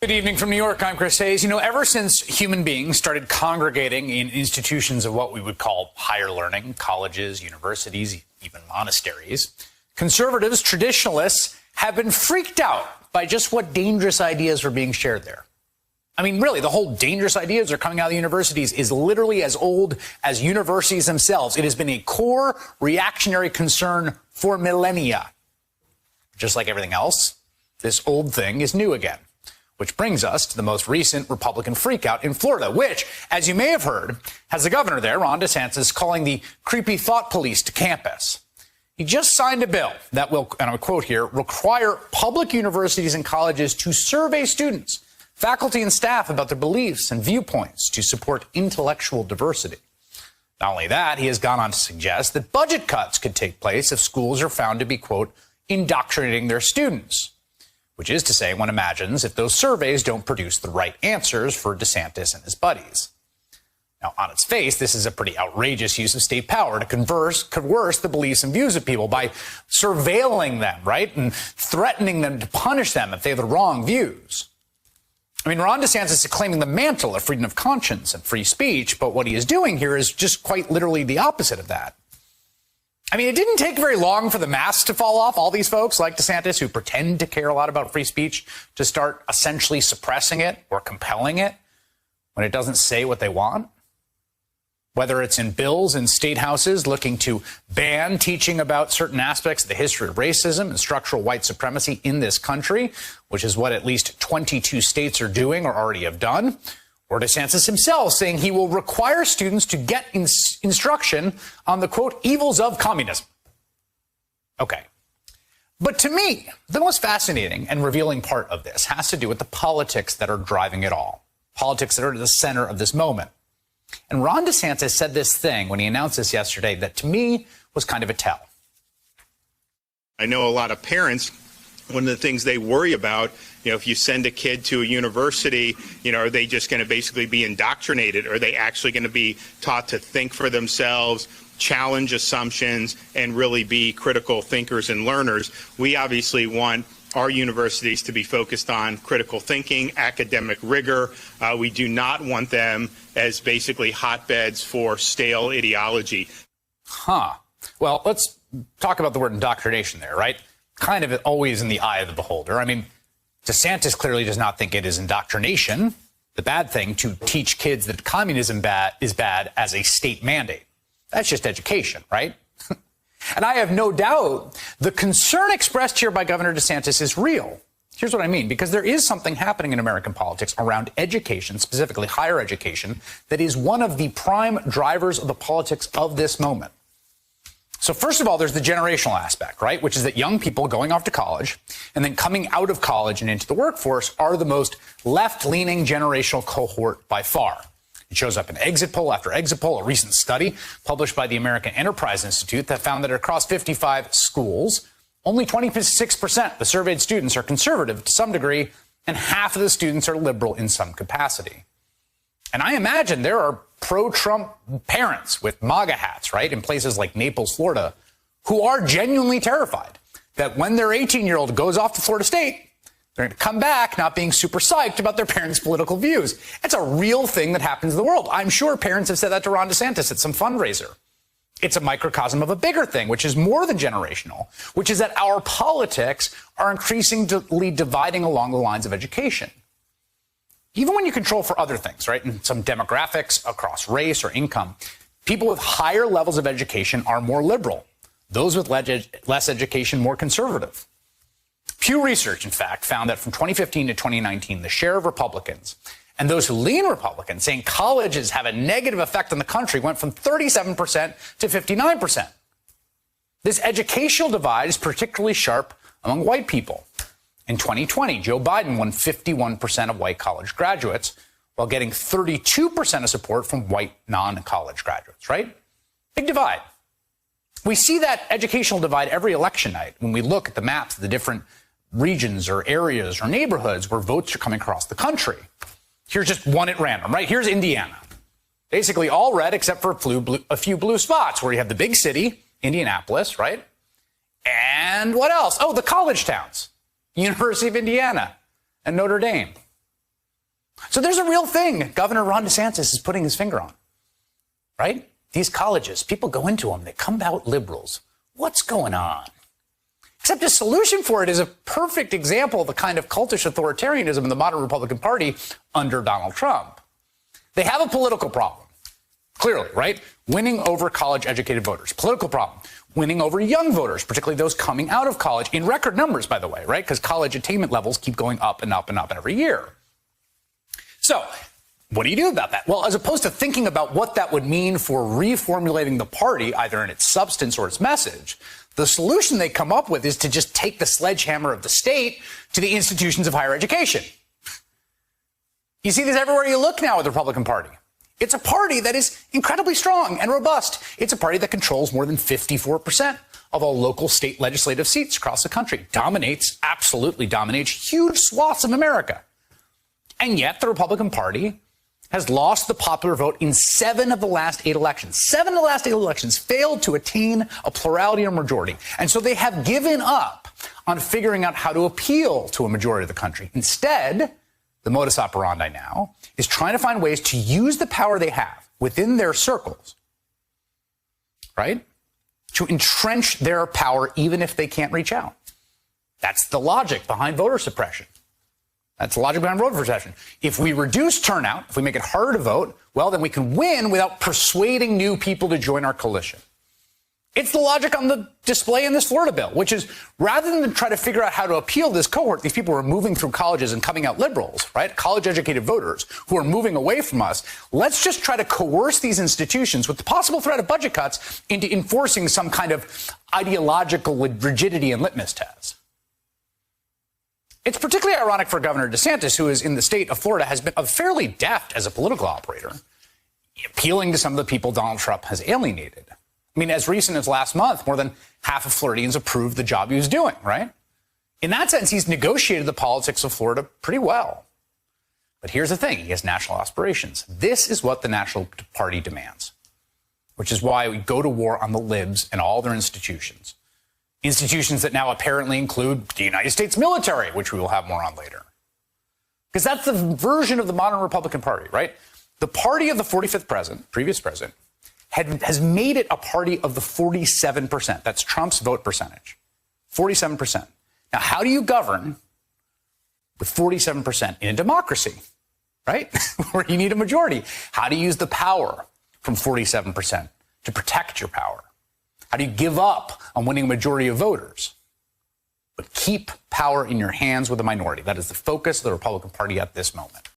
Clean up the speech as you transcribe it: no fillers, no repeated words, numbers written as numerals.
Good evening from New York. I'm Chris Hayes. Ever since human beings started congregating in institutions of what we would call higher learning, colleges, universities, even monasteries, conservatives, traditionalists have been freaked out by just what dangerous ideas were being shared there. I mean, really, the whole dangerous ideas are coming out of the universities is literally as old as universities themselves. It has been a core reactionary concern for millennia. Just like everything else, this old thing is new again. Which brings us to the most recent Republican freakout in Florida, which, as you may have heard, has the governor there, Ron DeSantis, calling the creepy thought police to campus. He just signed a bill that will, and I'll quote here, require public universities and colleges to survey students, faculty, and staff about their beliefs and viewpoints to support intellectual diversity. Not only that, he has gone on to suggest that budget cuts could take place if schools are found to be, quote, indoctrinating their students. Which is to say, one imagines if those surveys don't produce the right answers for DeSantis and his buddies. Now, on its face, this is a pretty outrageous use of state power to coerce the beliefs and views of people by surveilling them, right, and threatening them to punish them if they have the wrong views. I mean, Ron DeSantis is claiming the mantle of freedom of conscience and free speech, but what he is doing here is just quite literally the opposite of that. I mean, it didn't take very long for the mask to fall off. All these folks like DeSantis who pretend to care a lot about free speech to start essentially suppressing it or compelling it when it doesn't say what they want. Whether it's in bills in state houses looking to ban teaching about certain aspects of the history of racism and structural white supremacy in this country, which is what at least 22 states are doing or already have done. Or DeSantis himself saying he will require students to get instruction on the, quote, evils of communism. Okay. But to me, the most fascinating and revealing part of this has to do with the politics that are driving it all. Politics that are at the center of this moment. And Ron DeSantis said this thing when he announced this yesterday that to me was kind of a tell. I know a lot of parents, one of the things they worry about, if you send a kid to a university, are they just going to basically be indoctrinated? Are they actually going to be taught to think for themselves, challenge assumptions, and really be critical thinkers and learners? We obviously want our universities to be focused on critical thinking, academic rigor. We do not want them as basically hotbeds for stale ideology. Well, let's talk about the word indoctrination there, right? Kind of always in the eye of the beholder. I mean, DeSantis clearly does not think it is indoctrination, the bad thing, to teach kids that communism is bad as a state mandate. That's just education, right? And I have no doubt the concern expressed here by Governor DeSantis is real. Here's what I mean, because there is something happening in American politics around education, specifically higher education, that is one of the prime drivers of the politics of this moment. So first of all, there's the generational aspect, right, which is that young people going off to college and then coming out of college and into the workforce are the most left-leaning generational cohort by far. It shows up in exit poll after exit poll, a recent study published by the American Enterprise Institute that found that across 55 schools, only 26% of the surveyed students are conservative to some degree, and half of the students are liberal in some capacity. And I imagine there are pro-Trump parents with MAGA hats, right, in places like Naples, Florida, who are genuinely terrified that when their 18-year-old goes off to Florida State, they're going to come back not being super psyched about their parents' political views. It's a real thing that happens in the world. I'm sure parents have said that to Ron DeSantis at some fundraiser. It's a microcosm of a bigger thing, which is more than generational, which is that our politics are increasingly dividing along the lines of education. Even when you control for other things, right, and some demographics across race or income, people with higher levels of education are more liberal. Those with less education more conservative. Pew Research, in fact, found that from 2015 to 2019, the share of Republicans and those who lean Republican, saying colleges have a negative effect on the country, went from 37% to 59%. This educational divide is particularly sharp among white people. In 2020, Joe Biden won 51% of white college graduates, while getting 32% of support from white non-college graduates, right? Big divide. We see that educational divide every election night when we look at the maps of the different regions or areas or neighborhoods where votes are coming across the country. Here's just one at random, right? Here's Indiana. Basically all red except for a few blue spots where you have the big city, Indianapolis, right? And what else? Oh, the college towns. University of Indiana and Notre Dame. So there's a real thing Governor Ron DeSantis is putting his finger on, right? These colleges, people go into them, they come out liberals. What's going on? Except his solution for it is a perfect example of the kind of cultish authoritarianism in the modern Republican Party under Donald Trump. They have a political problem, clearly, right? Winning over college-educated voters. Political problem. Winning over young voters, particularly those coming out of college, in record numbers, by the way, right? Because college attainment levels keep going up and up and up every year. So what do you do about that? Well, as opposed to thinking about what that would mean for reformulating the party, either in its substance or its message, the solution they come up with is to just take the sledgehammer of the state to the institutions of higher education. You see this everywhere you look now with the Republican Party. It's a party that is incredibly strong and robust. It's a party that controls more than 54% of all local state legislative seats across the country. Absolutely dominates huge swaths of America. And yet the Republican Party has lost the popular vote in 7 of the last 8 elections. 7 of the last 8 elections failed to attain a plurality or majority. And so they have given up on figuring out how to appeal to a majority of the country. Instead, the modus operandi now is trying to find ways to use the power they have within their circles, right, to entrench their power even if they can't reach out. That's the logic behind voter suppression. That's the logic behind voter suppression. If we reduce turnout, if we make it harder to vote, well, then we can win without persuading new people to join our coalition. It's the logic on the display in this Florida bill, which is rather than try to figure out how to appeal to this cohort, these people who are moving through colleges and coming out liberals, right? College-educated voters who are moving away from us. Let's just try to coerce these institutions with the possible threat of budget cuts into enforcing some kind of ideological rigidity and litmus test. It's particularly ironic for Governor DeSantis, who is in the state of Florida, has been fairly deft as a political operator, appealing to some of the people Donald Trump has alienated. I mean, as recent as last month, more than half of Floridians approved the job he was doing, right? In that sense, he's negotiated the politics of Florida pretty well. But here's the thing. He has national aspirations. This is what the National Party demands, which is why we go to war on the libs and all their institutions. Institutions that now apparently include the United States military, which we will have more on later. Because that's the version of the modern Republican Party, right? The party of the 45th president, previous president, has made it a party of the 47%. That's Trump's vote percentage. 47%. Now, how do you govern with 47% in a democracy, right? Where you need a majority? How do you use the power from 47% to protect your power? How do you give up on winning a majority of voters, but keep power in your hands with a minority? That is the focus of the Republican Party at this moment.